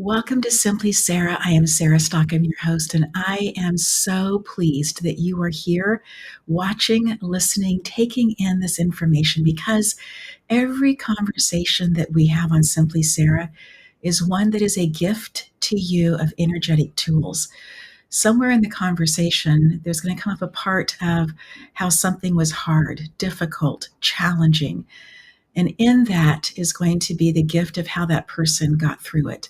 Welcome to Simply Sarah. I am Sarah Stockham, your host, and I am so pleased that you are here watching, listening, taking in this information because every conversation that we have on Simply Sarah is one that is a gift to you of energetic tools. Somewhere in the conversation, there's going to come up a part of how something was hard, difficult, challenging. And in that is going to be the gift of how that person got through it.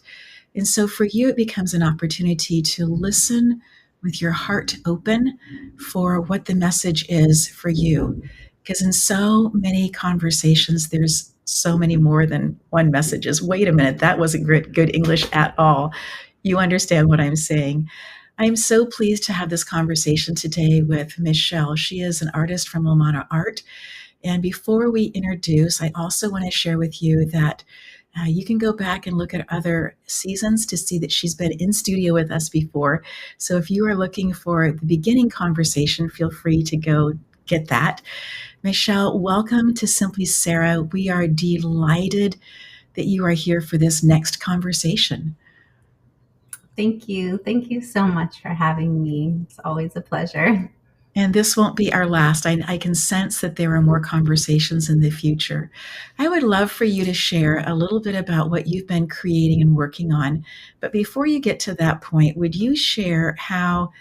And so for you, it becomes an opportunity to listen with your heart open for what the message is for you. Because in so many conversations, there's so many more than one messages. Wait a minute, that wasn't good English at all. You understand what I'm saying. I'm so pleased to have this conversation today with Michele. She is an artist from Mano Art. And before we introduce, I also want to share with you that you can go back and look at other seasons to see that she's been in studio with us before. So if you are looking for the beginning conversation, feel free to go get that. Michele, welcome to Simply Sarah. We are delighted that you are here for this next conversation. Thank you. Thank you so much for having me. It's always a pleasure. And this won't be our last. I can sense that there are more conversations in the future. I would love for you to share a little bit about what you've been creating and working on. But before you get to that point, would you share how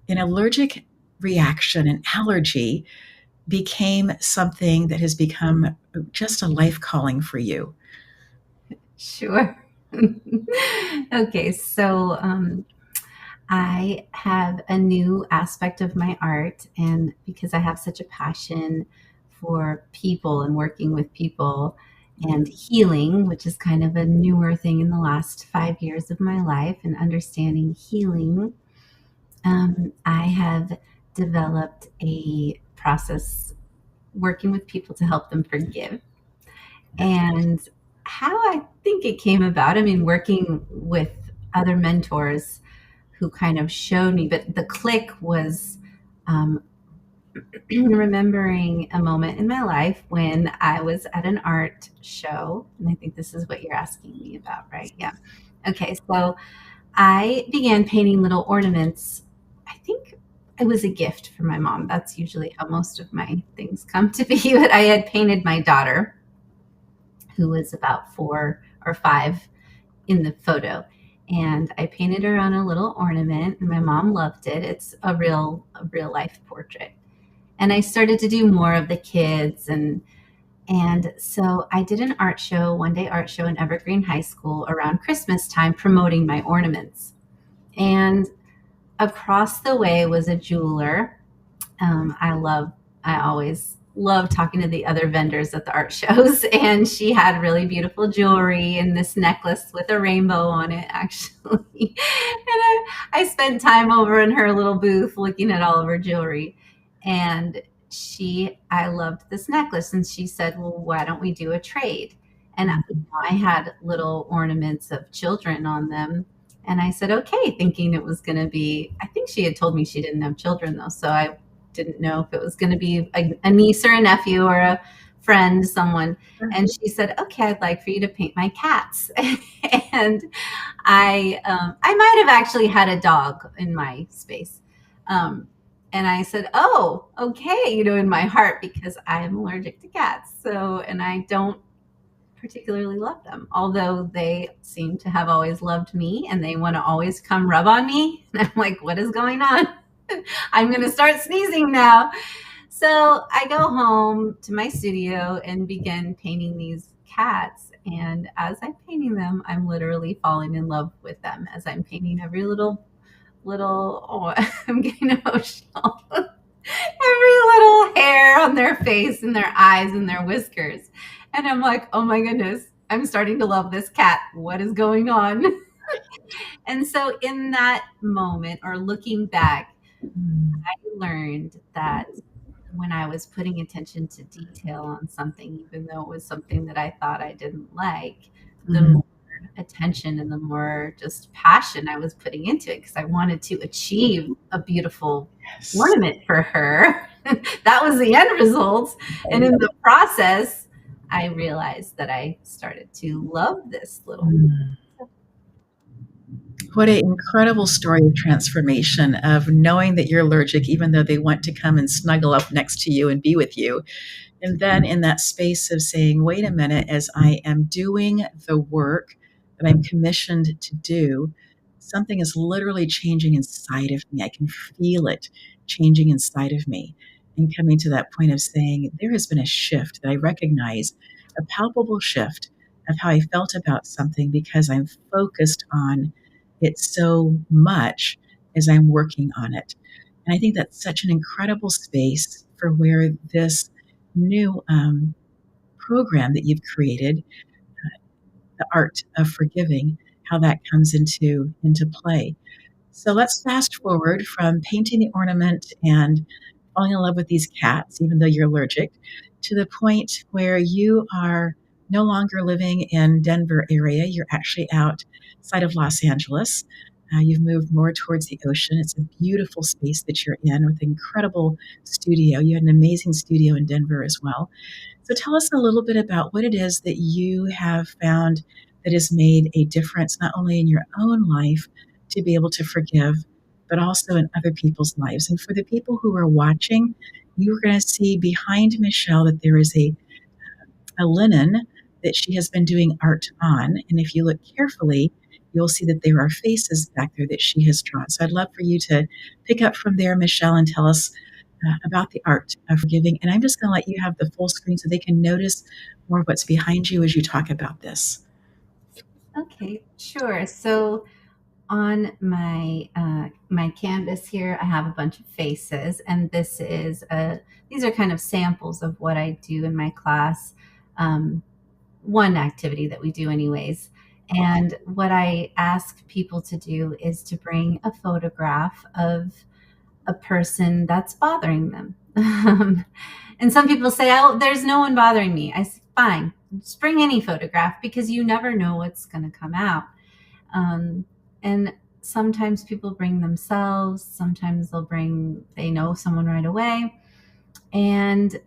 an allergic reaction, an allergy, became something that has become just a life calling for you? Sure. Okay, so I have a new aspect of my art, and because I have such a passion for people and working with people and healing, which is kind of a newer thing in the last 5 years of my life, and understanding healing, I have developed a process working with people to help them forgive. And how I think it came about, I mean, working with other mentors who kind of showed me, but the click was remembering a moment in my life when I was at an art show. And I think this is what you're asking me about, right? Yeah. Okay. So I began painting little ornaments. I think it was a gift from my mom. That's usually how most of my things come to be. But I had painted my daughter, who was about 4 or 5 in the photo. And I painted her on a little ornament, and my mom loved it. It's a real life portrait. And I started to do more of the kids, and so I did an art show, one day art show in Evergreen High School around Christmas time, promoting my ornaments. And across the way was a jeweler. I always love talking to the other vendors at the art shows, and she had really beautiful jewelry and this necklace with a rainbow on it, actually. And I spent time over in her little booth looking at all of her jewelry. And I loved this necklace, and she said, well, why don't we do a trade? And I had little ornaments of children on them. And I said, okay, thinking it was going to be, I think she had told me she didn't have children though. So I didn't know if it was going to be a niece or a nephew or a friend, someone. And she said, okay, I'd like for you to paint my cats. And I might have actually had a dog in my space. And I said, oh, okay, in my heart, because I'm allergic to cats. So, and I don't particularly love them, although they seem to have always loved me, and they want to always come rub on me. And I'm like, what is going on? I'm going to start sneezing now. So I go home to my studio and begin painting these cats. And as I'm painting them, I'm literally falling in love with them as I'm painting every little, oh, I'm getting emotional. Every little hair on their face and their eyes and their whiskers. And I'm like, oh my goodness, I'm starting to love this cat. What is going on? And so in that moment, or looking back, I learned that when I was putting attention to detail on something, even though it was something that I thought I didn't like, the more attention and the more just passion I was putting into it, because I wanted to achieve a beautiful ornament for her. That was the end result. And in the process, I realized that I started to love this little. What an incredible story of transformation, of knowing that you're allergic, even though they want to come and snuggle up next to you and be with you. And then in that space of saying, wait a minute, as I am doing the work that I'm commissioned to do, something is literally changing inside of me. I can feel it changing inside of me. And coming to that point of saying, there has been a shift that I recognize, a palpable shift of how I felt about something because I'm focused on it so much as I'm working on it. And I think that's such an incredible space for where this new program that you've created, the art of forgiving, how that comes into play. So let's fast forward from painting the ornament and falling in love with these cats, even though you're allergic, to the point where you are no longer living in Denver area. You're actually outside of Los Angeles. You've moved more towards the ocean. It's a beautiful space that you're in with an incredible studio. You had an amazing studio in Denver as well. So tell us a little bit about what it is that you have found that has made a difference, not only in your own life to be able to forgive, but also in other people's lives. And for the people who are watching, you are going to see behind Michele that there is a linen that she has been doing art on. And if you look carefully, you'll see that there are faces back there that she has drawn. So I'd love for you to pick up from there, Michele, and tell us about the art of forgiving. And I'm just going to let you have the full screen so they can notice more of what's behind you as you talk about this. Okay, sure. So on my canvas here, I have a bunch of faces, and these are kind of samples of what I do in my class. One activity that we do anyways. And what I ask people to do is to bring a photograph of a person that's bothering them. And some people say, oh, there's no one bothering me. I say, fine, just bring any photograph because you never know what's going to come out. And sometimes people bring themselves, sometimes they know someone right away. And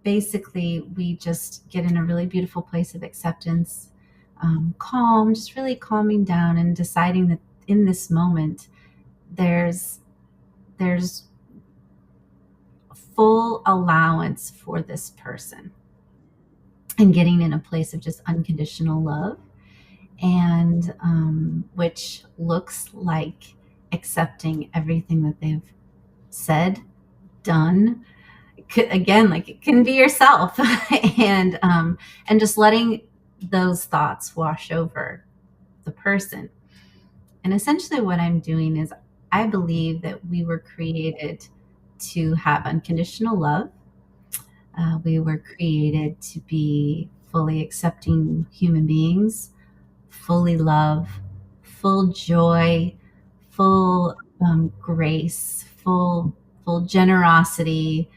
basically, we just get in a really beautiful place of acceptance, calm, just really calming down and deciding that in this moment, there's full allowance for this person and getting in a place of just unconditional love, and which looks like accepting everything that they've said, done. Again, like it can be yourself, and just letting those thoughts wash over the person. And essentially, what I'm doing is, I believe that we were created to have unconditional love. We were created to be fully accepting human beings, fully love, full joy, full grace, full generosity,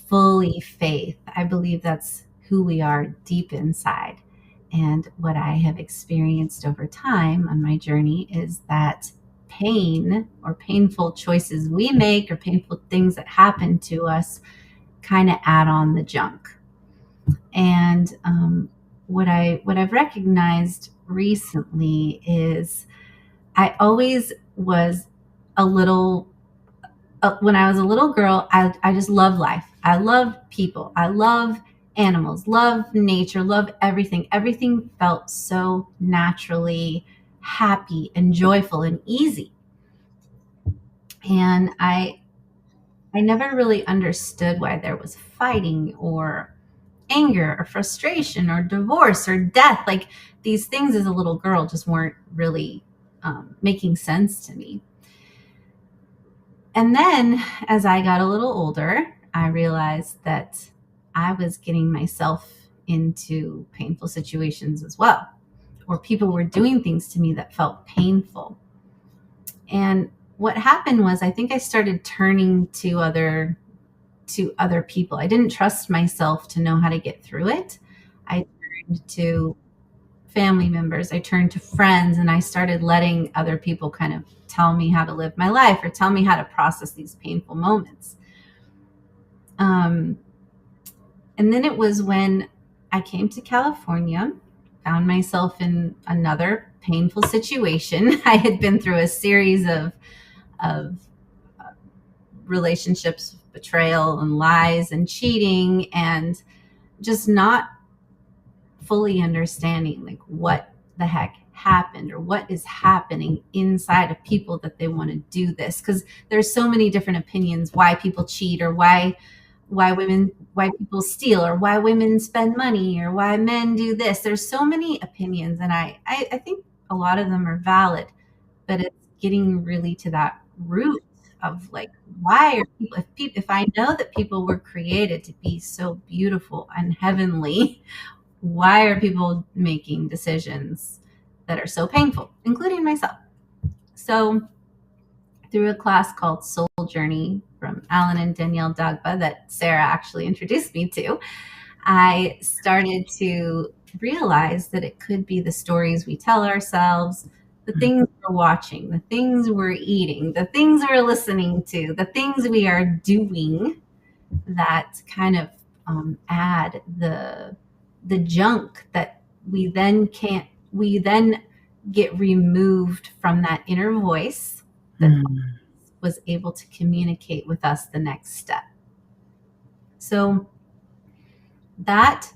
fully faith. I believe that's who we are deep inside. And what I have experienced over time on my journey is that pain or painful choices we make or painful things that happen to us kind of add on the junk. And what I've recognized recently is I always was a little when I was a little girl, I just love life. I love people. I love animals, love nature, love everything. Everything felt so naturally happy and joyful and easy. And I never really understood why there was fighting or anger or frustration or divorce or death. Like these things as a little girl just weren't really making sense to me. And then as I got a little older, I realized that I was getting myself into painful situations as well, or people were doing things to me that felt painful. And what happened was, I think I started turning to other people. I didn't trust myself to know how to get through it. I turned to family members, I turned to friends, and I started letting other people kind of tell me how to live my life or tell me how to process these painful moments. And then it was when I came to California found myself in another painful situation. I had been through a series of relationships, betrayal and lies and cheating, and just not fully understanding like what the heck happened or what is happening inside of people that they want to do this, because there's so many different opinions why people cheat, or why people steal, or why women spend money, or why men do this. There's so many opinions, and I think a lot of them are valid, but it's getting really to that root of like, why are if I know that people were created to be so beautiful and heavenly, why are people making decisions that are so painful, including myself? So through a class called Soul Journey from Alan and Danielle Dagba that Sarah actually introduced me to, I started to realize that it could be the stories we tell ourselves, the things we're watching, the things we're eating, the things we're listening to, the things we are doing that kind of add the junk that we then get removed from that inner voice that was able to communicate with us the next step. So that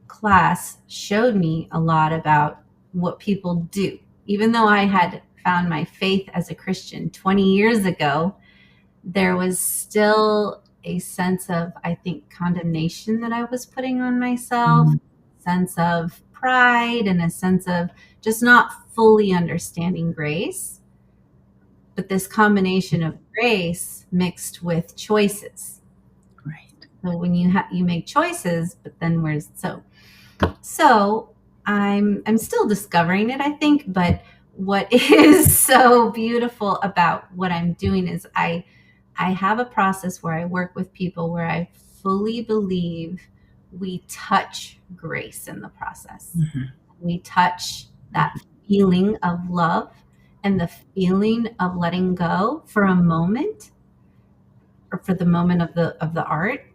class showed me a lot about what people do. Even though I had found my faith as a Christian 20 years ago, there was still a sense of, I think, condemnation that I was putting on myself, sense of pride, and a sense of just not fully understanding grace. But this combination of grace mixed with choices. Right. So when you make choices, but then so I'm still discovering it, I think, but what is so beautiful about what I'm doing is I have a process where I work with people where I fully believe we touch grace in the process. We touch that feeling of love and the feeling of letting go for a moment, or for the moment of the art,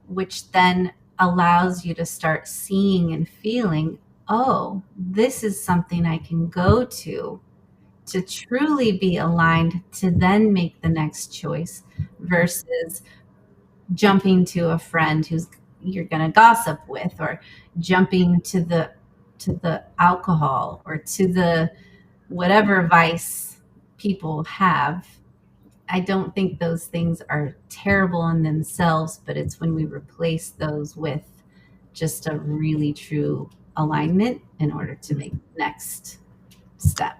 which then allows you to start seeing and feeling, oh, this is something I can go to truly be aligned to then make the next choice, versus jumping to a friend who's you're going to gossip with, or jumping to the alcohol, or to the whatever vice people have. I don't think those things are terrible in themselves, but it's when we replace those with just a really true alignment in order to make the next step.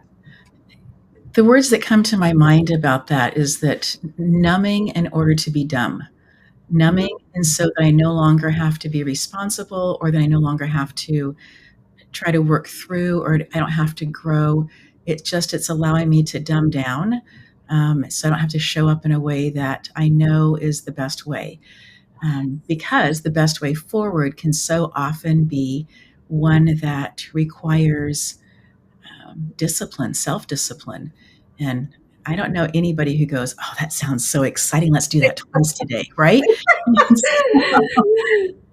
The words that come to my mind about that is that numbing in order to be dumb. Numbing, and so that I no longer have to be responsible, or that I no longer have to try to work through, or I don't have to grow. It's allowing me to dumb down, so I don't have to show up in a way that I know is the best way. Because the best way forward can so often be one that requires discipline, self-discipline. And I don't know anybody who goes, oh, that sounds so exciting. Let's do that twice today, right?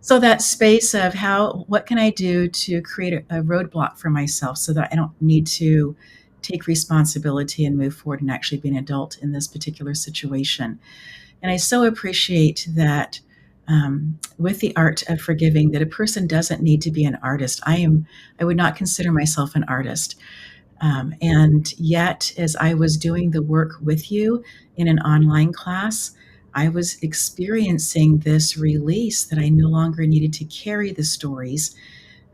So that space of what can I do to create a roadblock for myself so that I don't need to take responsibility and move forward and actually be an adult in this particular situation. And I so appreciate that with the art of forgiving, that a person doesn't need to be an artist. I would not consider myself an artist. And yet, as I was doing the work with you in an online class, I was experiencing this release that I no longer needed to carry the stories.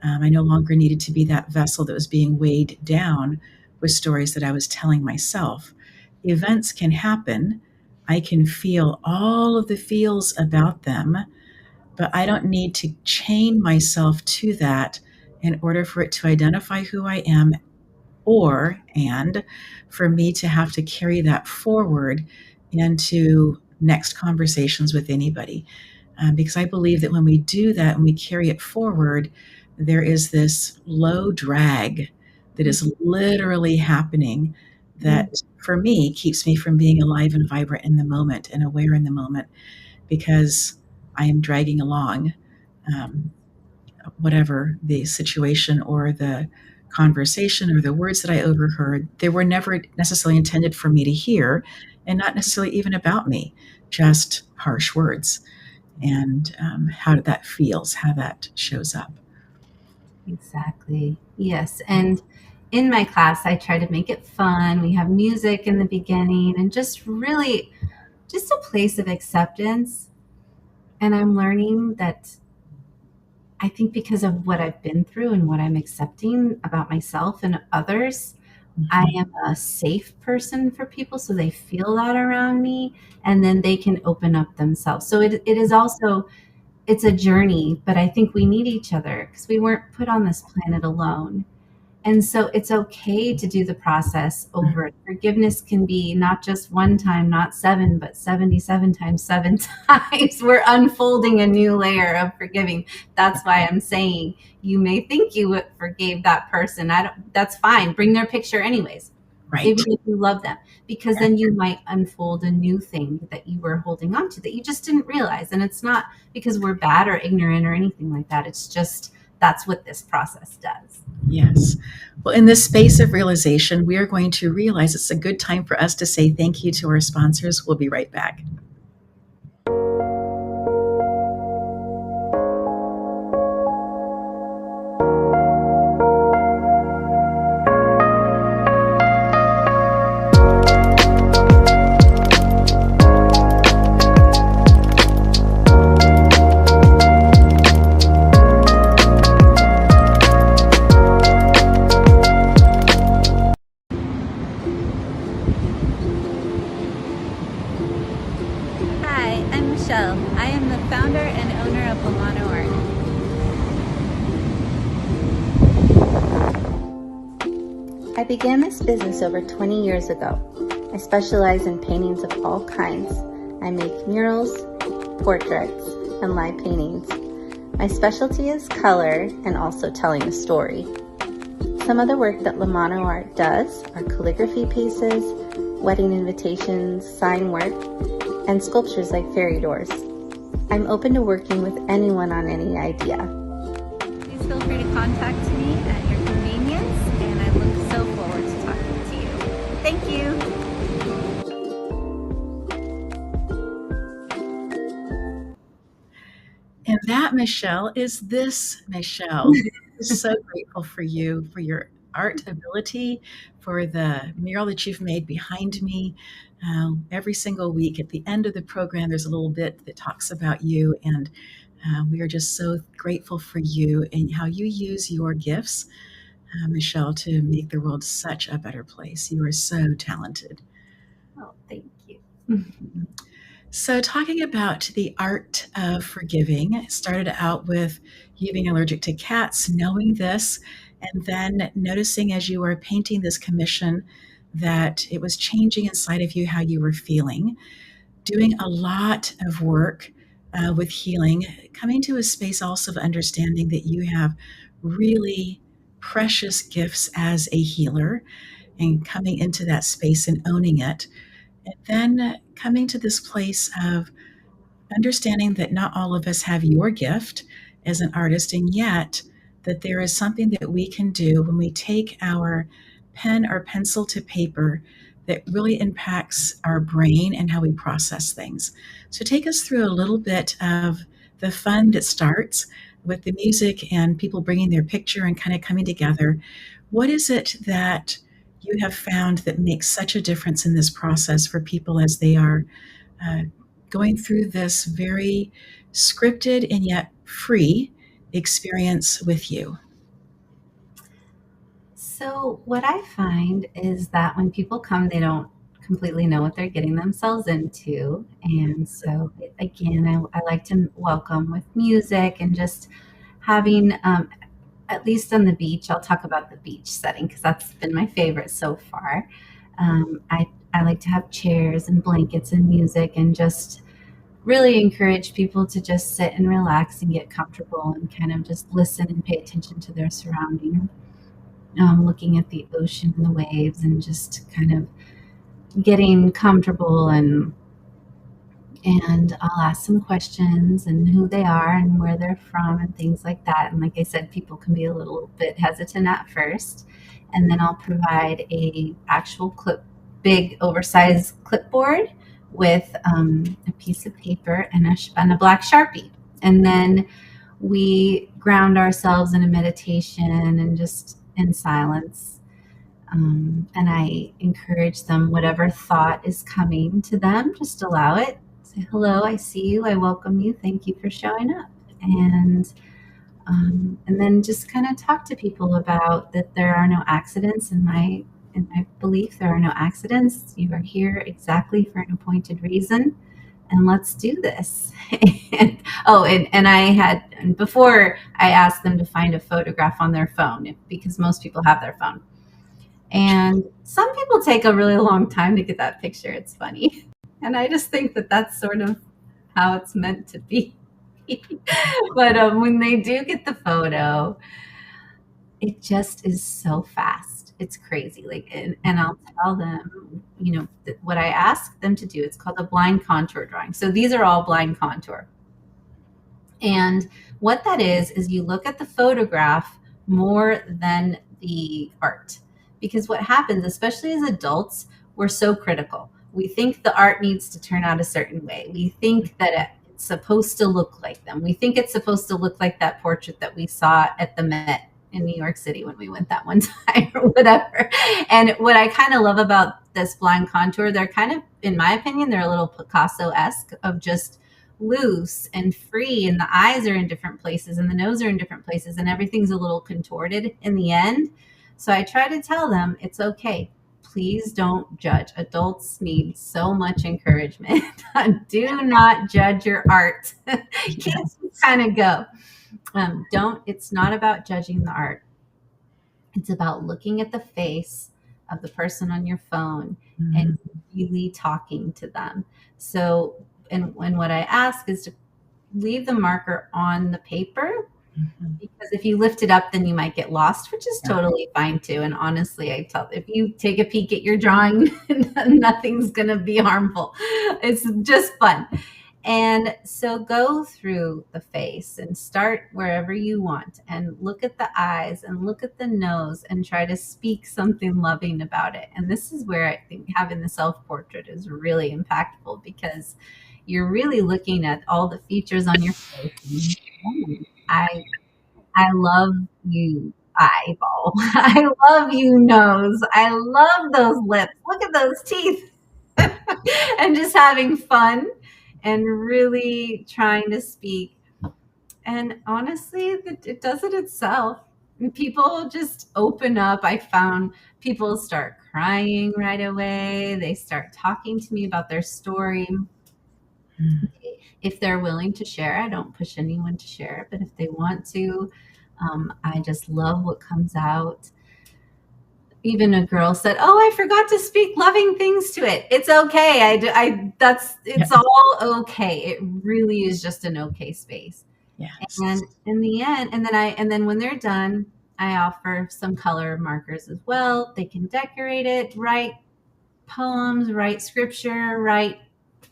I no longer needed to be that vessel that was being weighed down with stories that I was telling myself. Events can happen. I can feel all of the feels about them, but I don't need to chain myself to that in order for it to identify who I am, and for me to have to carry that forward into next conversations with anybody. Because I believe that when we do that and we carry it forward, there is this low drag that is literally happening that, for me, keeps me from being alive and vibrant in the moment and aware in the moment, because I am dragging along whatever the situation or the conversation or the words that I overheard, they were never necessarily intended for me to hear, and not necessarily even about me, just harsh words. And how that feels, how that shows up. Exactly. Yes. And in my class, I try to make it fun. We have music in the beginning and just really just a place of acceptance. And I'm learning that I think because of what I've been through and what I'm accepting about myself and others, I Mhm. am a safe person for people so they feel that around me and then they can open up themselves. So it is also it's a journey, but I think we need each other because we weren't put on this planet alone. And so it's okay to do the process over. Forgiveness can be not just one time, not seven, but 77 times seven times. We're unfolding a new layer of forgiving. That's why I'm saying you may think you forgave that person. I don't, that's fine. Bring their picture anyways, Right. even if you love them, because then you might unfold a new thing that you were holding on to that you just didn't realize. And it's not because we're bad or ignorant or anything like that. It's just that's what this process does. Yes. Well, in this space of realization, we are going to realize it's a good time for us to say thank you to our sponsors. We'll be right back. Hi, I'm Michelle. I am the founder and owner of Mano Art. I began this business over 20 years ago. I specialize in paintings of all kinds. I make murals, portraits, and live paintings. My specialty is color and also telling a story. Some of the work that Mano Art does are calligraphy pieces, wedding invitations, sign work, and sculptures like fairy doors. I'm open to working with anyone on any idea. Please feel free to contact me at your convenience, and I look so forward to talking to you. Thank you. And that, Michelle, is this Michelle. We're so grateful for you, for your art ability, for the mural that you've made behind me. Every single week at the end of the program, there's a little bit that talks about you. And we are just so grateful for you and how you use your gifts, Michelle, to make the world such a better place. You are so talented. Oh, thank you. So, talking about the art of forgiving, it started out with you being allergic to cats, knowing this, and then noticing as you were painting this commission that it was changing inside of you how you were feeling, doing a lot of work with healing, coming to a space also of understanding that you have really precious gifts as a healer, and coming into that space and owning it. And then coming to this place of understanding that not all of us have your gift as an artist, and yet that there is something that we can do when we take our pen or pencil to paper that really impacts our brain and how we process things. So, take us through a little bit of the fun that starts with the music and people bringing their picture and kind of coming together. What is it that you have found that makes such a difference in this process for people as they are uh, going through this very scripted and yet free experience with you? So, what I find is that when people come, they don't completely know what they're getting themselves into. And so, again, I like to welcome with music and just having, at least on the beach, I'll talk about the beach setting because that's been my favorite so far. I like to have chairs and blankets and music and just really encourage people to just sit and relax and get comfortable and kind of just listen and pay attention to their surroundings, looking at the ocean and the waves and just kind of getting comfortable and and I'll ask some questions and who they are and where they're from and things like that. And like I said, people can be a little bit hesitant at first. And then I'll provide a actual big oversized clipboard with a piece of paper and a black Sharpie. And then we ground ourselves in a meditation and just in silence. And I encourage them, whatever thought is coming to them, just allow it. Say, hello, I see you, I welcome you, thank you for showing up. And then just kind of talk to people about that there are no accidents in my belief. There are no accidents. You are here exactly for an appointed reason, and let's do this. And before I asked them to find a photograph on their phone, because most people have their phone. And some people take a really long time to get that picture. It's funny. And I just think that that's sort of how it's meant to be. But when they do get the photo, it just is so fast. It's crazy. And I'll tell them, what I ask them to do. It's called a blind contour drawing. So these are all blind contour. And what that is you look at the photograph more than the art. Because what happens, especially as adults, we're so critical. We think the art needs to turn out a certain way. We think that it's supposed to look like them. We think it's supposed to look like that portrait that we saw at the Met in New York City when we went that one time or whatever. And what I kind of love about this blind contour, they're kind of, in my opinion, they're a little Picasso-esque of just loose and free, and the eyes are in different places and the nose are in different places and everything's a little contorted in the end. So I try to tell them it's okay. Please don't judge. Adults need so much encouragement. Do not judge your art. Kids kind of go. It's not about judging the art. It's about looking at the face of the person on your phone and really talking to them. So, and what I ask is to leave the marker on the paper, because if you lift it up, then you might get lost, which is totally fine too. And honestly, if you take a peek at your drawing, nothing's going to be harmful. It's just fun. And so go through the face and start wherever you want and look at the eyes and look at the nose and try to speak something loving about it. And this is where I think having the self-portrait is really impactful, because you're really looking at all the features on your face. I love you, eyeball. I love you, nose. I love those lips. Look at those teeth. And just having fun and really trying to speak. And honestly, it does it itself. And people just open up. I found people start crying right away. They start talking to me about their story. If they're willing to share, I don't push anyone to share, but if they want to, I just love what comes out. Even a girl said, "Oh, I forgot to speak loving things to it." It's okay. It's all okay. It really is just an okay space. Yes. And in the end, and then when they're done, I offer some color markers as well. They can decorate it, write poems, write scripture, write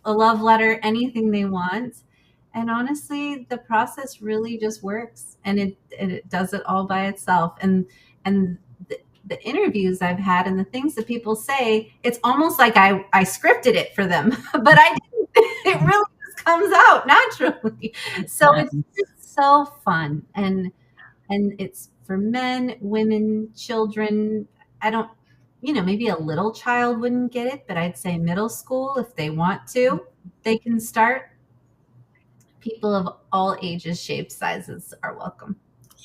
a love letter, anything they want. And honestly, the process really just works, and it does it all by itself. And the interviews I've had and the things that people say, it's almost like I scripted it for them, but I didn't. It really just comes out naturally. So it's just so fun, and it's for men, women, children. I don't, maybe a little child wouldn't get it, but I'd say middle school, if they want to, they can start. People of all ages, shapes, sizes are welcome.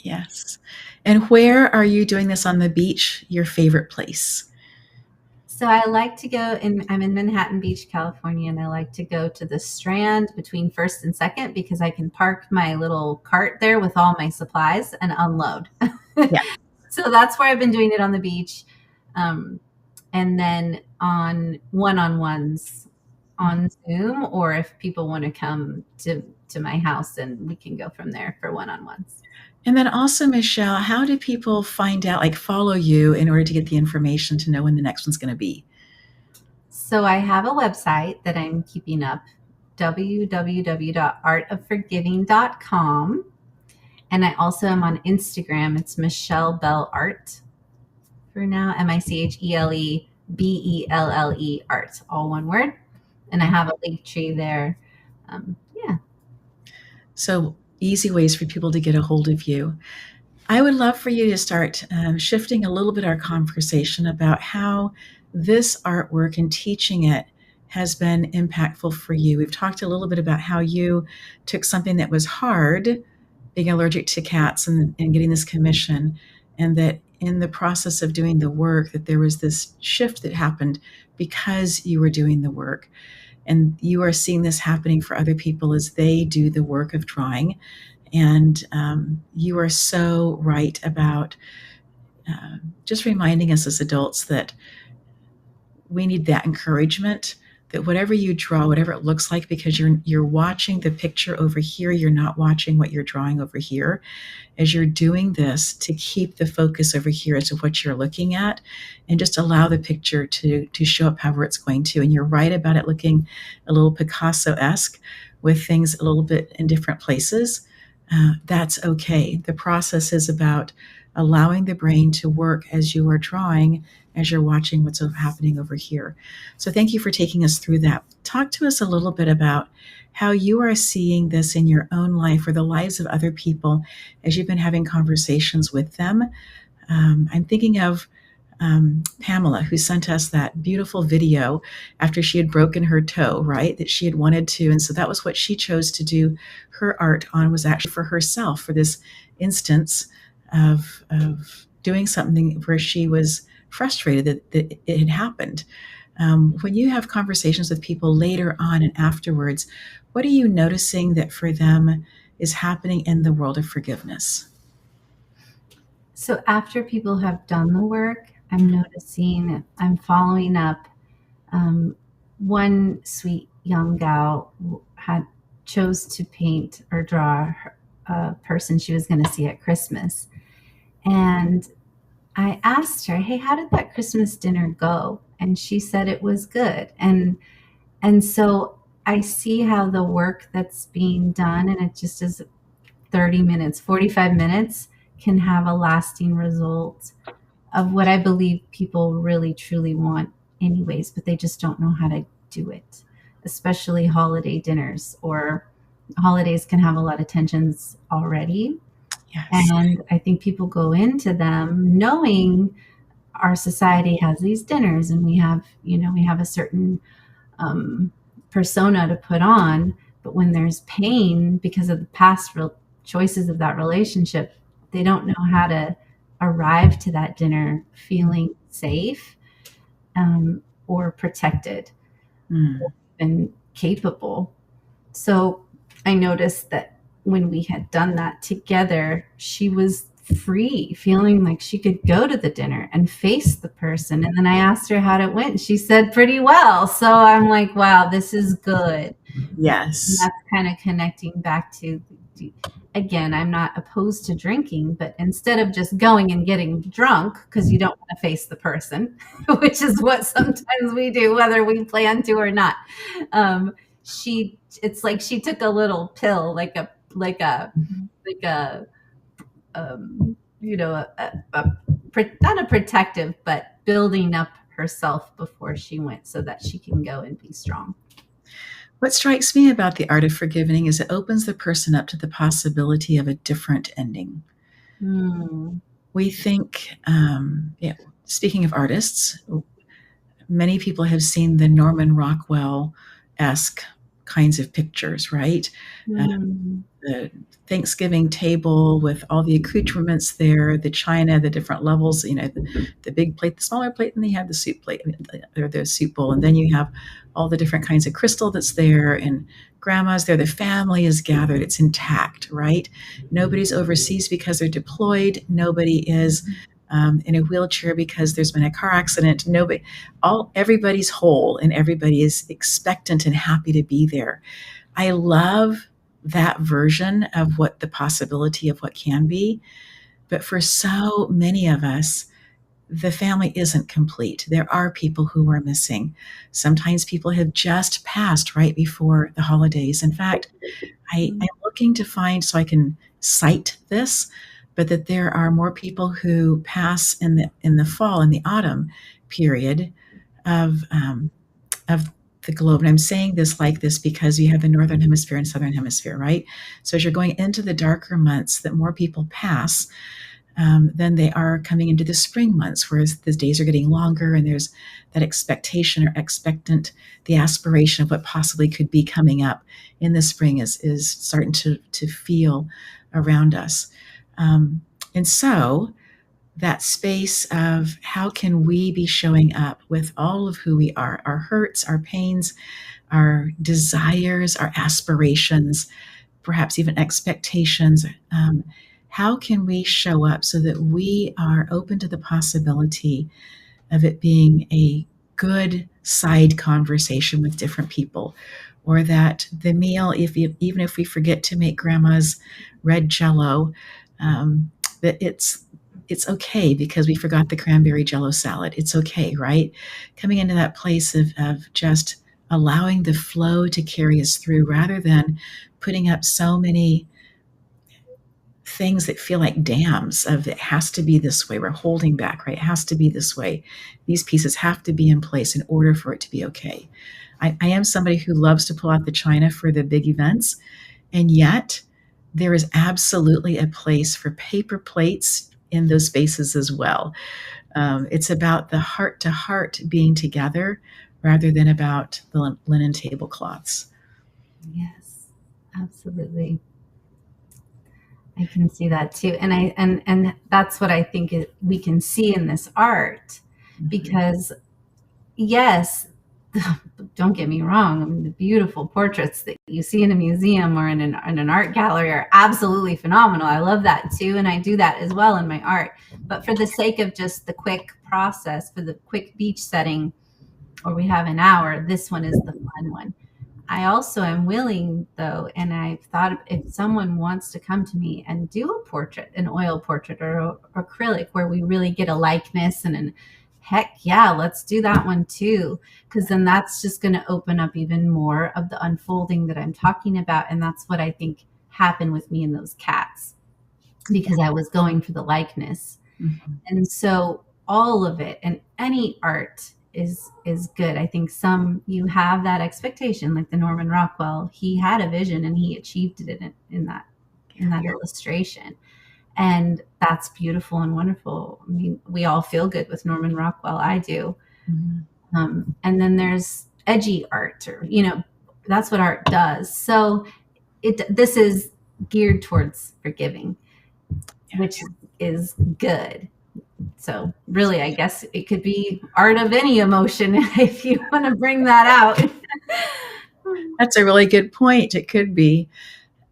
Yes. And where are you doing this on the beach, your favorite place? So I like to go I'm in Manhattan Beach, California, and I like to go to the Strand between 1st and 2nd, because I can park my little cart there with all my supplies and unload. Yeah. So that's where I've been doing it on the beach. And then on one-on-ones on Zoom, or if people want to come to my house, and we can go from there for one-on-ones. And then also, Michele, how do people find out, follow you in order to get the information to know when the next one's going to be? So I have a website that I'm keeping up www.artofforgiving.com. And I also am on Instagram. It's Michele Bell Art for now, MichelleBelle Art, all one word. And I have a link tree there. Yeah. So easy ways for people to get a hold of you. I would love for you to start shifting a little bit our conversation about how this artwork and teaching it has been impactful for you. We've talked a little bit about how you took something that was hard, being allergic to cats and getting this commission, and that in the process of doing the work, that there was this shift that happened because you were doing the work. And you are seeing this happening for other people as they do the work of drawing. And you are so right about just reminding us as adults that we need that encouragement, that whatever you draw, whatever it looks like, because you're watching the picture over here, you're not watching what you're drawing over here. As you're doing this, to keep the focus over here as to what you're looking at, and just allow the picture to show up however it's going to. And you're right about it looking a little Picasso-esque with things a little bit in different places. That's okay. The process is about allowing the brain to work as you are drawing, as you're watching what's happening over here. So thank you for taking us through that. Talk to us a little bit about how you are seeing this in your own life or the lives of other people as you've been having conversations with them. I'm thinking of Pamela, who sent us that beautiful video after she had broken her toe, right? That she had wanted to. And so that was what she chose to do her art on, was actually for herself, for this instance of doing something where she was frustrated that it had happened. When you have conversations with people later on and afterwards, what are you noticing that for them is happening in the world of forgiveness? So after people have done the work, I'm noticing, I'm following up. One sweet young gal chose to paint or draw a person she was going to see at Christmas. And I asked her, hey, how did that Christmas dinner go? And she said it was good. And so I see how the work that's being done, and it just is 30 minutes, 45 minutes, can have a lasting result of what I believe people really truly want anyways, but they just don't know how to do it, especially holiday dinners, or holidays can have a lot of tensions already. Yes. And I think people go into them knowing our society has these dinners and we have a certain persona to put on, but when there's pain because of the past choices of that relationship, they don't know how to arrive to that dinner feeling safe or protected and capable. So I noticed that when we had done that together, she was free, feeling like she could go to the dinner and face the person. And then I asked her how it went. She said pretty well. So I'm like, wow, this is good. Yes. And that's kind of connecting back to, again, I'm not opposed to drinking, but instead of just going and getting drunk because you don't want to face the person, which is what sometimes we do, whether we plan to or not. It's like she took a little pill, not a protective, but building up herself before she went so that she can go and be strong. What strikes me about the art of forgiving is it opens the person up to the possibility of a different ending. We think, speaking of artists, many people have seen the Norman Rockwell-esque kinds of pictures, right? The Thanksgiving table with all the accoutrements there, the china, the different levels, the big plate, the smaller plate, and they have the soup plate or the soup bowl. And then you have all the different kinds of crystal that's there, and grandma's there. The family is gathered. It's intact, right? Nobody's overseas because they're deployed. Nobody is in a wheelchair because there's been a car accident. Everybody's whole and everybody is expectant and happy to be there. I love that version of what the possibility of what can be. But for so many of us, the family isn't complete. There are people who are missing. Sometimes people have just passed right before the holidays. In fact, I'm looking to find so I can cite this, but that there are more people who pass in the fall, in the autumn period of the globe. And I'm saying this like this because you have the northern hemisphere and southern hemisphere, right? So as you're going into the darker months, that more people pass than they are coming into the spring months, whereas the days are getting longer and there's that expectation or expectant, the aspiration of what possibly could be coming up in the spring is starting to feel around us. And so that space of how can we be showing up with all of who we are, our hurts, our pains, our desires, our aspirations, perhaps even expectations. How can we show up so that we are open to the possibility of it being a good side conversation with different people, or that the meal, even if we forget to make grandma's red jello, that it's okay because we forgot the cranberry jello salad. It's okay, right? Coming into that place of just allowing the flow to carry us through rather than putting up so many things that feel like dams of it has to be this way. We're holding back, right? It has to be this way. These pieces have to be in place in order for it to be okay. I am somebody who loves to pull out the china for the big events, and yet there is absolutely a place for paper plates in those spaces as well. It's about the heart to heart being together rather than about the linen tablecloths. Yes, absolutely. I can see that too. And that's what I think we can see in this art, because yes, don't get me wrong. I mean, the beautiful portraits that you see in a museum or in an art gallery are absolutely phenomenal. I love that too. And I do that as well in my art. But for the sake of just the quick process, for the quick beach setting, or we have an hour, this one is the fun one. I also am willing, though, and I've thought if someone wants to come to me and do a portrait, an oil portrait or acrylic, where we really get a likeness and heck yeah, let's do that one too. Because then that's just going to open up even more of the unfolding that I'm talking about. And that's what I think happened with me and those cats, because I was going for the likeness. Mm-hmm. And so all of it and any art is good. I think you have that expectation, like the Norman Rockwell, he had a vision and he achieved it in that illustration. And that's beautiful and wonderful. I mean, we all feel good with Norman Rockwell. I do. Mm-hmm. And then there's edgy art, or, that's what art does. So this is geared towards forgiving, which is good. So really, I guess it could be art of any emotion if you want to bring that out. That's a really good point. It could be.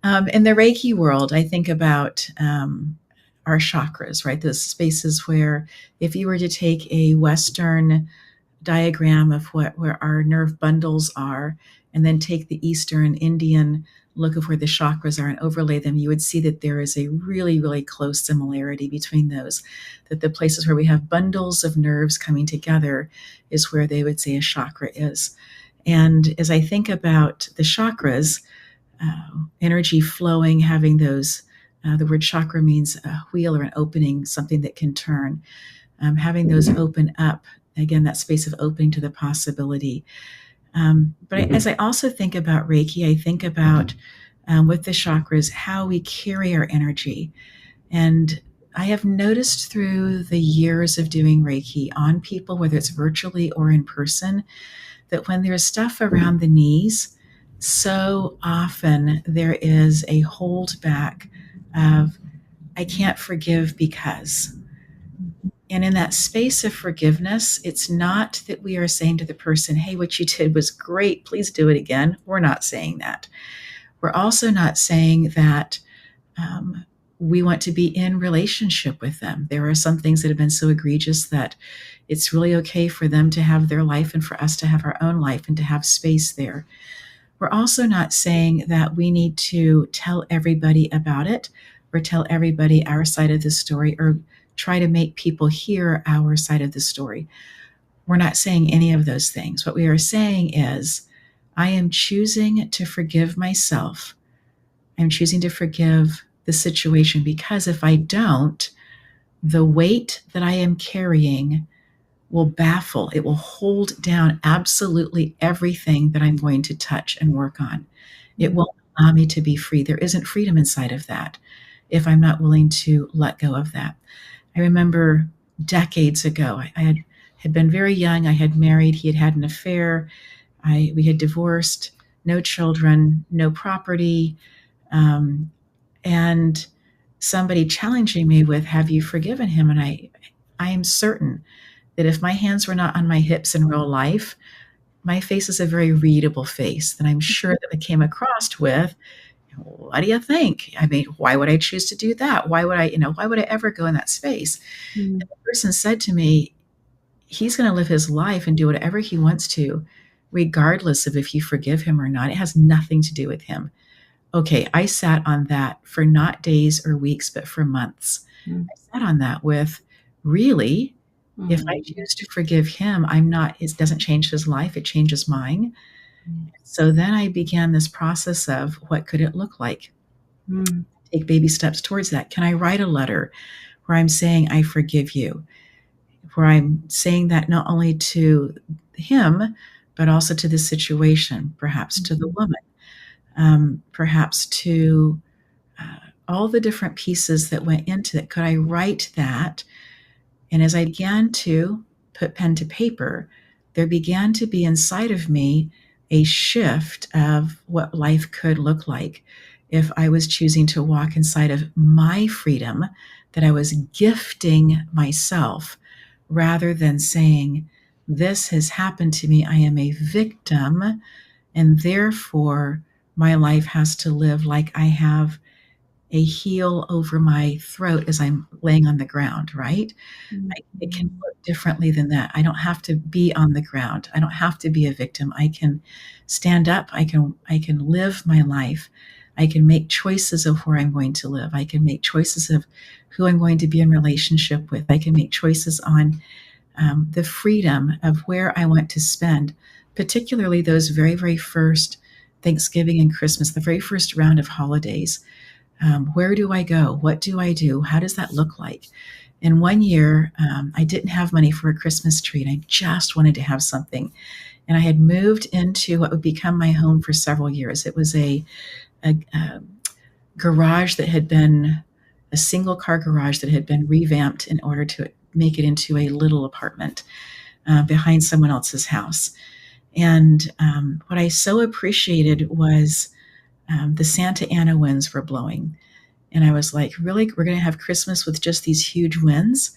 In the Reiki world, I think about our chakras, right? Those spaces where if you were to take a Western diagram of where our nerve bundles are, and then take the Eastern Indian look of where the chakras are and overlay them, you would see that there is a really, really close similarity between those, that the places where we have bundles of nerves coming together is where they would say a chakra is. And as I think about the chakras, energy flowing, having those, the word chakra means a wheel or an opening, something that can turn, having those open up, again, that space of opening to the possibility. But as I also think about Reiki, I think about with the chakras, how we carry our energy. And I have noticed through the years of doing Reiki on people, whether it's virtually or in person, that when there's stuff around the knees, so often there is a hold back of, I can't forgive because. And in that space of forgiveness, it's not that we are saying to the person, hey, what you did was great, please do it again. We're not saying that. We're also not saying that we want to be in relationship with them. There are some things that have been so egregious that it's really okay for them to have their life and for us to have our own life and to have space there. We're also not saying that we need to tell everybody about it or tell everybody our side of the story or try to make people hear our side of the story. We're not saying any of those things. What we are saying is, I am choosing to forgive myself. I'm choosing to forgive the situation, because if I don't, the weight that I am carrying will baffle, it will hold down absolutely everything that I'm going to touch and work on. It won't allow me to be free. There isn't freedom inside of that if I'm not willing to let go of that. I remember decades ago, I had been very young. I had married. He had had an affair. We had divorced, no children, no property. And somebody challenging me with, have you forgiven him? And I am certain that if my hands were not on my hips in real life, my face is a very readable face that I'm sure that I came across with, what do you think? I mean, why would I choose to do that? Why would I ever go in that space? Mm. And the person said to me, he's going to live his life and do whatever he wants to, regardless of if you forgive him or not. It has nothing to do with him. Okay, I sat on that for not days or weeks, but for months. Mm. I sat on that with, really? If I Mm. choose to forgive him, it doesn't change his life, it changes mine. Yes. So then I began this process of, what could it look like? Mm. Take baby steps towards that. Can I write a letter where I'm saying, I forgive you? Where I'm saying that not only to him, but also to the situation, perhaps to the woman, perhaps to all the different pieces that went into it. Could I write that? And as I began to put pen to paper, there began to be inside of me a shift of what life could look like if I was choosing to walk inside of my freedom, that I was gifting myself, rather than saying, this has happened to me, I am a victim, and therefore my life has to live like I have a heel over my throat as I'm laying on the ground, right? It can look differently than that. I don't have to be on the ground. I don't have to be a victim. I can stand up. I can live my life. I can make choices of where I'm going to live. I can make choices of who I'm going to be in relationship with. I can make choices on the freedom of where I want to spend, particularly those very, very first Thanksgiving and Christmas, the very first round of holidays. Where do I go? What do I do? How does that look like? And one year, I didn't have money for a Christmas tree, and I just wanted to have something. And I had moved into what would become my home for several years. It was a garage that had been a single car garage that had been revamped in order to make it into a little apartment behind someone else's house. And what I so appreciated was the Santa Ana winds were blowing. And I was like, really? We're going to have Christmas with just these huge winds?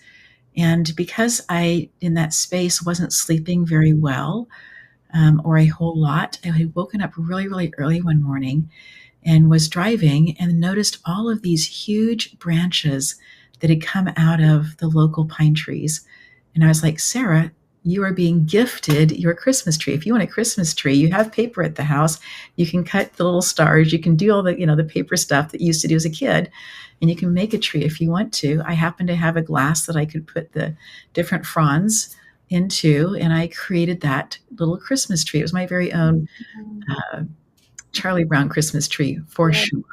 And because I, in that space, wasn't sleeping very well or a whole lot, I had woken up really, really early one morning and was driving and noticed all of these huge branches that had come out of the local pine trees. And I was like, Sarah, you are being gifted your Christmas tree. If you want a Christmas tree, you have paper at the house. You can cut the little stars. You can do all the, the paper stuff that you used to do as a kid, and you can make a tree if you want to. I happen to have a glass that I could put the different fronds into, and I created that little Christmas tree. It was my very own Charlie Brown Christmas tree for sure.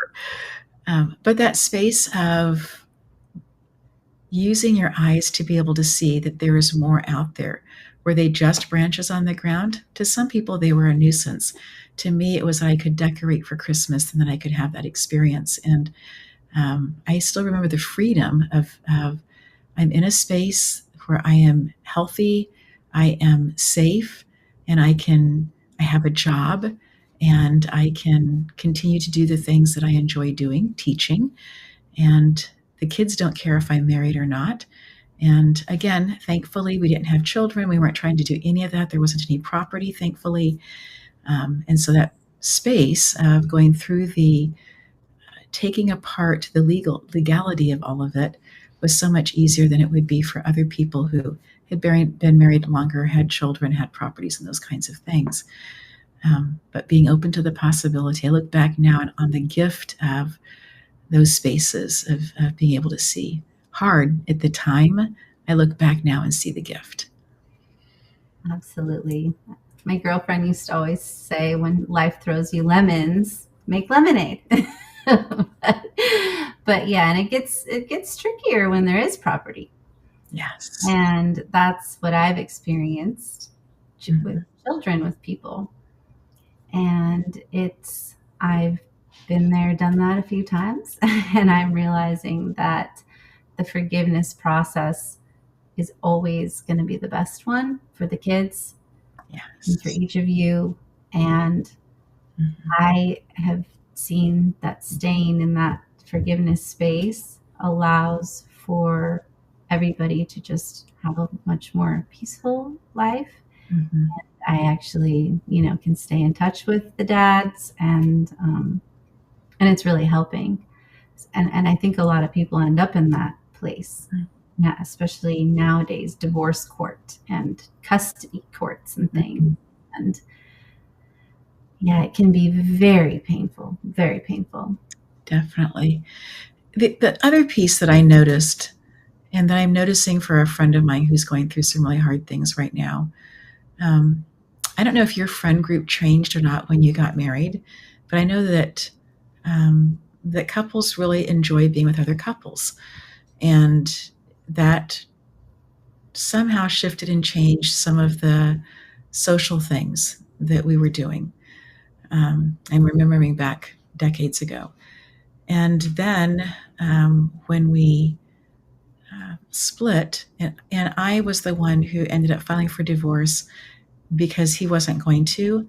But that space of using your eyes to be able to see that there is more out there. Were they just branches on the ground? To some people, they were a nuisance. To me, it was that I could decorate for Christmas and then I could have that experience. And I still remember the freedom of I'm in a space where I am healthy, I am safe, and I have a job, and I can continue to do the things that I enjoy doing, teaching. And the kids don't care if I'm married or not. And again, thankfully, we didn't have children. We weren't trying to do any of that. There wasn't any property, thankfully. And so that space of going through the taking apart the legality of all of it was so much easier than it would be for other people who had been married longer, had children, had properties, and those kinds of things. But being open to the possibility, I look back now on the gift of those spaces of being able to see. hard at the time, I look back now and see the gift. Absolutely. My girlfriend used to always say, when life throws you lemons, make lemonade. but yeah, and it gets trickier when there is property. Yes. And that's what I've experienced with Mhm. children, with people. And I've been there, done that a few times. And I'm realizing that the forgiveness process is always going to be the best one for the kids and for Yes. each of you. And Mhm. I have seen that staying in that forgiveness space allows for everybody to just have a much more peaceful life. Mhm. I actually, can stay in touch with the dads, and it's really helping. And I think a lot of people end up in that place, especially nowadays, divorce court and custody courts and things. Mhm. And yeah, it can be very painful, very painful. Definitely. The other piece that I noticed, and that I'm noticing for a friend of mine who's going through some really hard things right now, I don't know if your friend group changed or not when you got married, but I know that couples really enjoy being with other couples, and that somehow shifted and changed some of the social things that we were doing. I'm remembering back decades ago. And then when we split, and I was the one who ended up filing for divorce because he wasn't going to.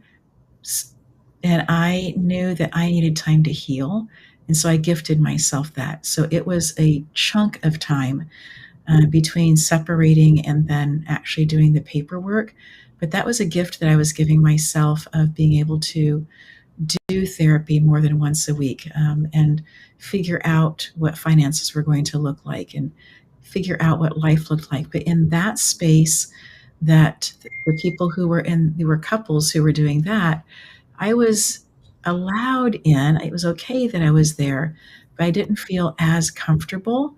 And I knew that I needed time to heal. And so I gifted myself that. So it was a chunk of time between separating and then actually doing the paperwork. But that was a gift that I was giving myself, of being able to do therapy more than once a week, and figure out what finances were going to look like, and figure out what life looked like. But in that space, that the people who were in, there were couples who were doing that, I was allowed in. It was okay that I was there, but I didn't feel as comfortable.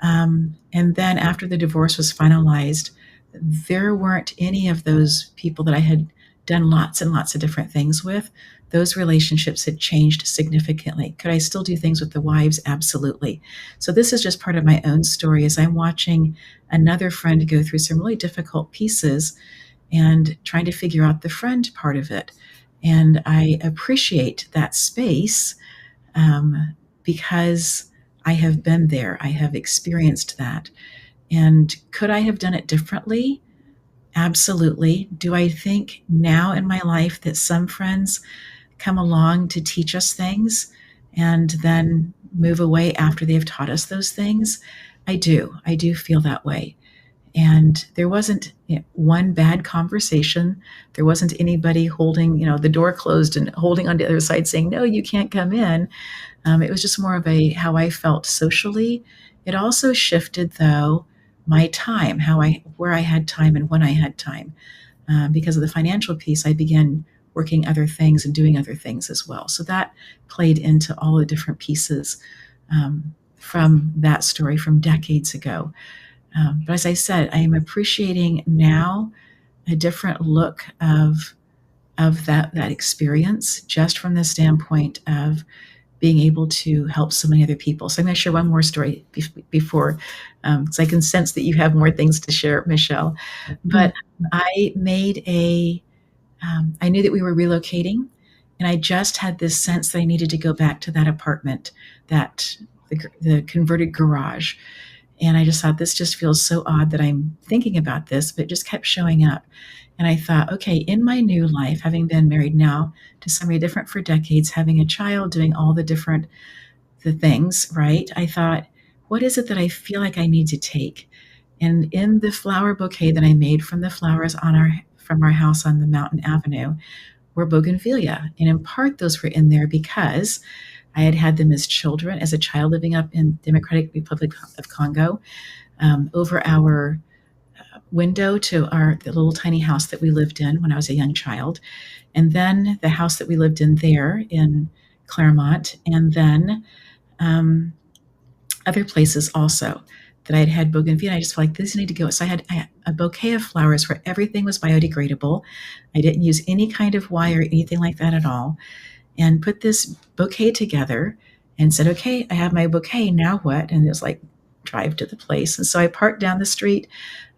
And then after the divorce was finalized, there weren't any of those people that I had done lots and lots of different things with. Those relationships had changed significantly. Could I still do things with the wives? Absolutely. So this is just part of my own story, as I'm watching another friend go through some really difficult pieces and trying to figure out the friend part of it. And I appreciate that space, because I have been there, I have experienced that. And could I have done it differently? Absolutely. Do I think now in my life that some friends come along to teach us things and then move away after they've taught us those things? I do. I do feel that way. And there wasn't one bad conversation. There wasn't anybody holding, the door closed and holding on the other side saying, no, you can't come in. It was just more of a how I felt socially. It also shifted, though, my time, where I had time and when I had time. Because of the financial piece, I began working other things and doing other things as well. So that played into all the different pieces, from that story from decades ago. But as I said, I am appreciating now a different look of that experience, just from the standpoint of being able to help so many other people. So I'm going to share one more story before, because I can sense that you have more things to share, Michele. But I I knew that we were relocating, and I just had this sense that I needed to go back to that apartment, that the converted garage. And I just thought, this just feels so odd that I'm thinking about this, but it just kept showing up. And I thought, okay, in my new life, having been married now to somebody different for decades, having a child, doing all the things, right? I thought, what is it that I feel like I need to take? And in the flower bouquet that I made from the flowers from our house on the mountain avenue were bougainvillea. And in part, those were in there because I had had them as children, as a child living up in Democratic Republic of Congo, over our window to the little tiny house that we lived in when I was a young child, and then the house that we lived in there in Claremont, and then other places also. that I'd had bougainvillea. And I just felt like this need to go. So I had a bouquet of flowers where everything was biodegradable. I didn't use any kind of wire or anything like that at all. And put this bouquet together and said, okay, I have my bouquet. Now what? And it was like, drive to the place. And so I parked down the street.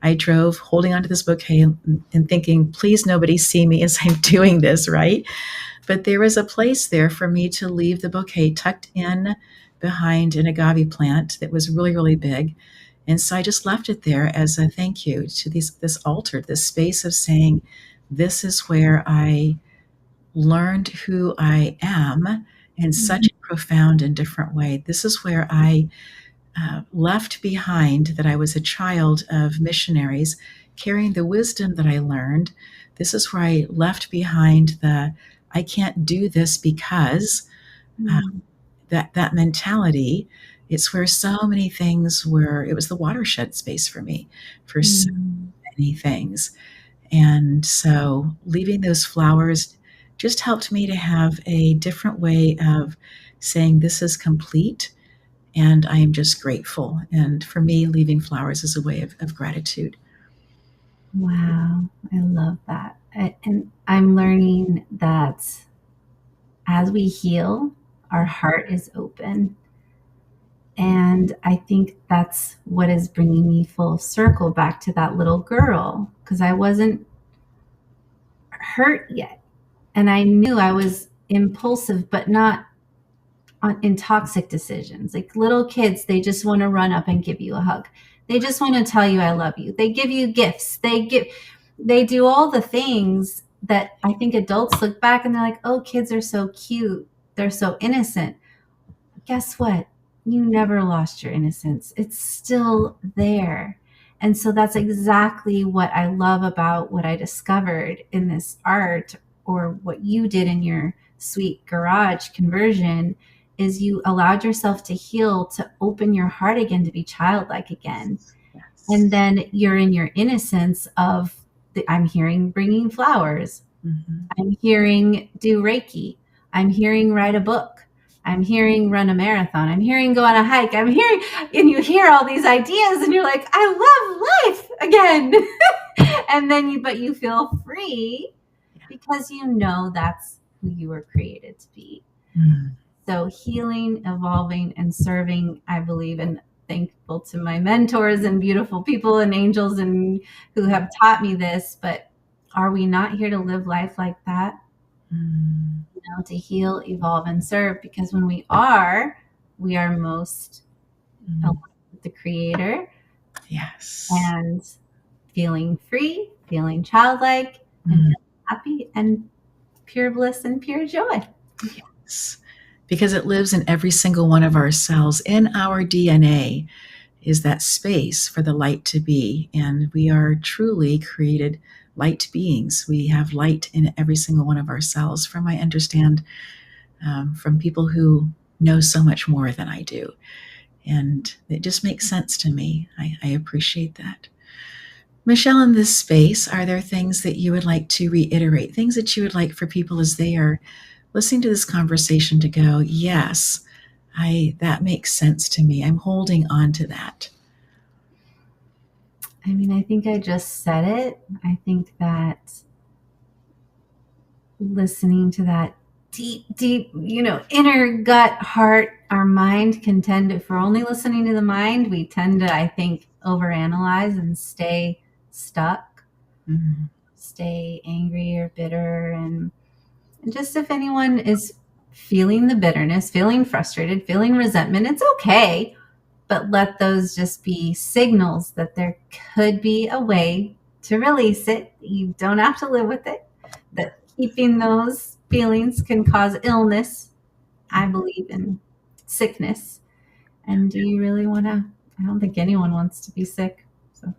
I drove holding onto this bouquet and thinking, please nobody see me as I'm doing this, right? But there was a place there for me to leave the bouquet tucked in behind an agave plant that was really, really big. And so I just left it there as a thank you to this altar, this space of saying, this is where I learned who I am in such a profound and different way. This is where I left behind that I was a child of missionaries carrying the wisdom that I learned. This is where I left behind the I can't do this because that mentality. It's where so many things were. It was the watershed space for me for so many things. And so leaving those flowers just helped me to have a different way of saying this is complete and I am just grateful. And for me, leaving flowers is a way of gratitude. Wow, I love that. And I'm learning that as we heal, our heart is open. And I think that's what is bringing me full circle back to that little girl, because I wasn't hurt yet. And I knew I was impulsive, but not in toxic decisions. Like little kids, they just want to run up and give you a hug. They just want to tell you, I love you. They give you gifts. They do all the things that I think adults look back and they're like, oh, kids are so cute. They're so innocent. Guess what? You never lost your innocence. It's still there. And so that's exactly what I love about what I discovered in this art, or what you did in your sweet garage conversion, is you allowed yourself to heal, to open your heart again, to be childlike again. Yes. And then you're in your innocence of I'm hearing bringing flowers. I'm hearing do Reiki. I'm hearing write a book. I'm hearing run a marathon. I'm hearing go on a hike. I'm hearing, and you hear all these ideas and you're like, I love life again. And then but you feel free because you know that's who you were created to be. So healing, evolving, and serving, I believe, and thankful to my mentors and beautiful people and angels and who have taught me this. But are we not here to live life like that? You know, to heal, evolve, and serve, because when we are most aligned with the Creator. Yes. And feeling free, feeling childlike, and feeling happy and pure bliss and pure joy. Yes. Because it lives in every single one of our cells. In our DNA is that space for the light to be. And we are truly created light beings. We have light in every single one of our cells, from I understand from people who know so much more than I do. And it just makes sense to me. I appreciate that. Michele, in this space, are there things that you would like to reiterate, things that you would like for people as they are listening to this conversation to go, yes, that makes sense to me. I'm holding on to that. I mean, I think I just said it. I think that listening to that deep, inner gut, heart, our mind can tend to, if we're only listening to the mind, we tend to, I think, overanalyze and stay stuck, stay angry or bitter. And just if anyone is feeling the bitterness, feeling frustrated, feeling resentment, it's okay. But let those just be signals that there could be a way to release it. You don't have to live with it. That keeping those feelings can cause illness. I believe in sickness. And do you really want to? I don't think anyone wants to be sick. So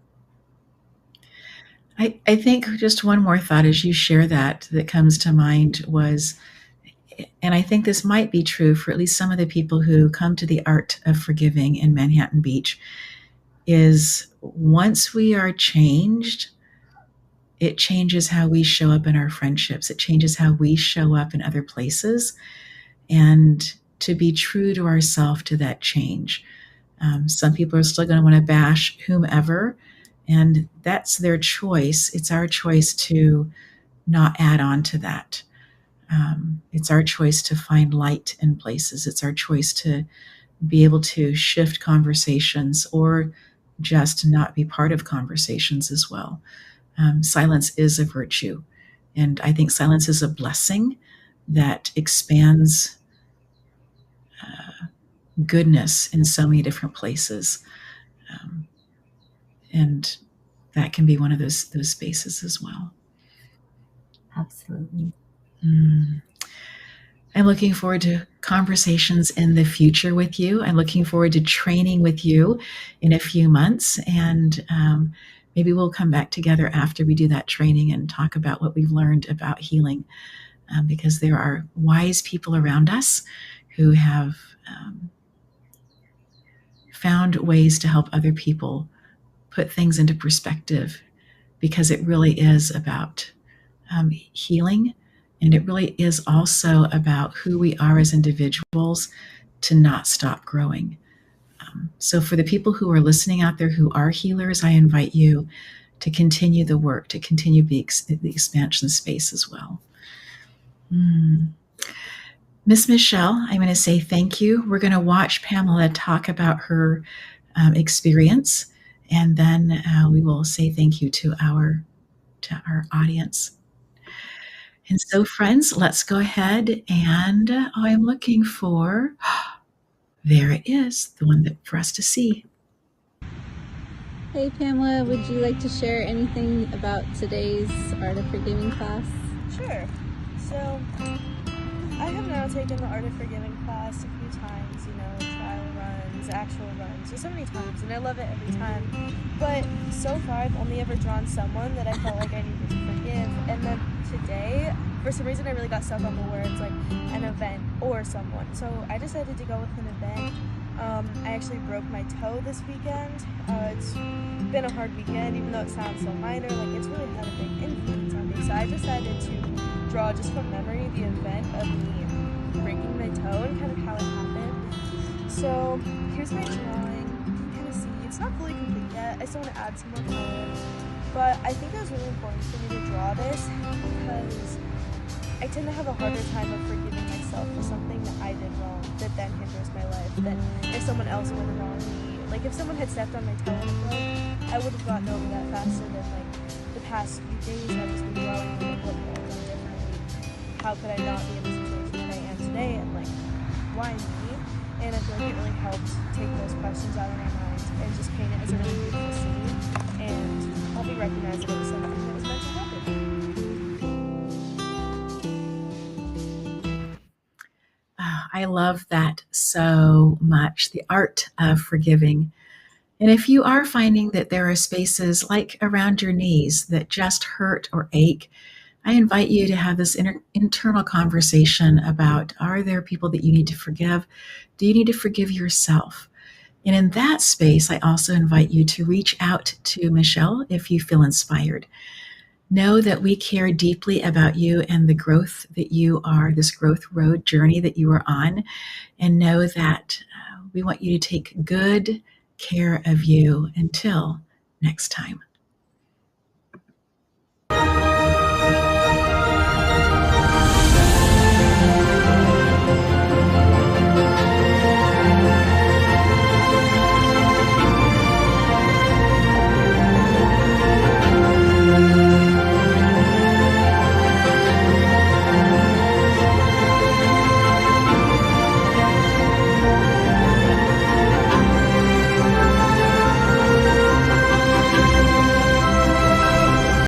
I think just one more thought as you share that comes to mind was, and I think this might be true for at least some of the people who come to the art of forgiving in Manhattan Beach, is once we are changed, it changes how we show up in our friendships. It changes how we show up in other places. And to be true to ourselves, to that change, Some people are still going to want to bash whomever, and that's their choice. It's our choice to not add on to that. It's our choice to find light in places. It's our choice to be able to shift conversations or just not be part of conversations as well. Silence is a virtue. And I think silence is a blessing that expands goodness in so many different places. And that can be one of those spaces as well. Absolutely. I'm looking forward to conversations in the future with you. I'm looking forward to training with you in a few months. And maybe we'll come back together after we do that training and talk about what we've learned about healing. Because there are wise people around us who have found ways to help other people put things into perspective, because it really is about healing, and it really is also about who we are as individuals to not stop growing. So for the people who are listening out there who are healers, I invite you to continue the work, to continue the expansion space as well. Miss Michele, I'm going to say thank you. We're going to watch Pamela talk about her experience, and then we will say thank you to our audience. And so, friends, let's go ahead and I'm looking for, there it is, the one that for us to see. Hey Pamela, would you like to share anything about today's Art of Forgiving class? Sure. So, I have now taken the Art of Forgiving class a few times, trial runs, actual runs, just so many times, and I love it every time. But so far, I've only ever drawn someone that I felt like I needed to forgive, and then today, for some reason, I really got stuck on the words like an event or someone. So I decided to go with an event. I actually broke my toe this weekend. It's been a hard weekend, even though it sounds so minor. It's really had a big influence on me. So I decided to draw just from memory the event of me breaking my toe and kind of how it happened. So here's my drawing. You can kind of see it's not fully complete yet. I still want to add some more color. But I think it was really important for me to draw this because I tend to have a harder time of forgiving myself for something that I did wrong that then hinders my life than if someone else went wrong me. If someone had stepped on my toe and it broke, I would have gotten over that faster than the past few days I've just been drawing and what could I have done differently. How could I not be in the situation that I am today, and why me? And I feel like it really helped take those questions out of my mind and just paint it as a really beautiful scene and help me recognize that it was something that was meant to happen. I love that so much, the art of forgiving. And if you are finding that there are spaces like around your knees that just hurt or ache, I invite you to have this internal conversation about, are there people that you need to forgive? Do you need to forgive yourself? And in that space, I also invite you to reach out to Michele if you feel inspired. Know that we care deeply about you and the growth that you are, this growth road journey that you are on. And know that we want you to take good care of you until next time.